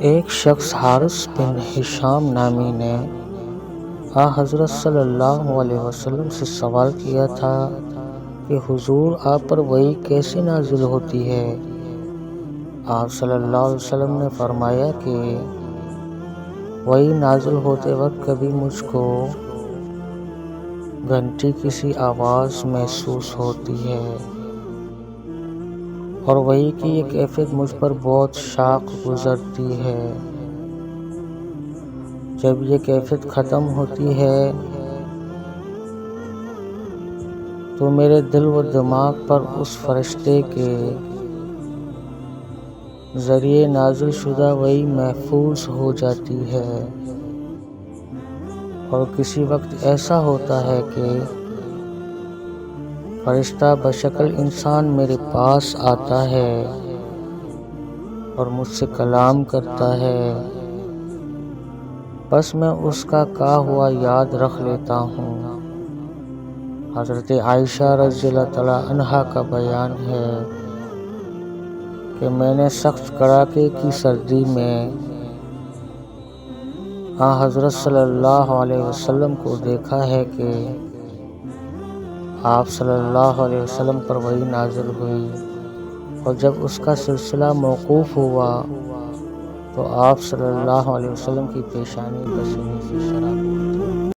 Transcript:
ایک شخص حارث بن ہشام نامی نے حضرت صلی اللہ علیہ وسلم سے سوال کیا تھا کہ حضور آپ پر وحی کیسے نازل ہوتی ہے؟ آپ صلی اللہ علیہ وسلم نے فرمایا کہ وحی نازل ہوتے وقت کبھی مجھ کو گھنٹی کی سی آواز محسوس ہوتی ہے اور وحی کی یہ کیفیت مجھ پر بہت شاق گزرتی ہے۔ جب یہ کیفیت ختم ہوتی ہے تو میرے دل و دماغ پر اس فرشتے کے ذریعے نازل شدہ وحی محفوظ ہو جاتی ہے، اور کسی وقت ایسا ہوتا ہے کہ فرشتہ بشکل انسان میرے پاس آتا ہے اور مجھ سے کلام کرتا ہے، بس میں اس کا کہا ہوا یاد رکھ لیتا ہوں۔ حضرت عائشہ رضی اللہ تعالی عنہا کا بیان ہے کہ میں نے سخت کڑاکے کی سردی میں حضرت صلی اللہ علیہ وسلم کو دیکھا ہے کہ آپ صلی اللہ علیہ وسلم پر وحی نازل ہوئی، اور جب اس کا سلسلہ موقوف ہوا تو آپ صلی اللہ علیہ وسلم کی پیشانی پسینے سے شراب ہوئی۔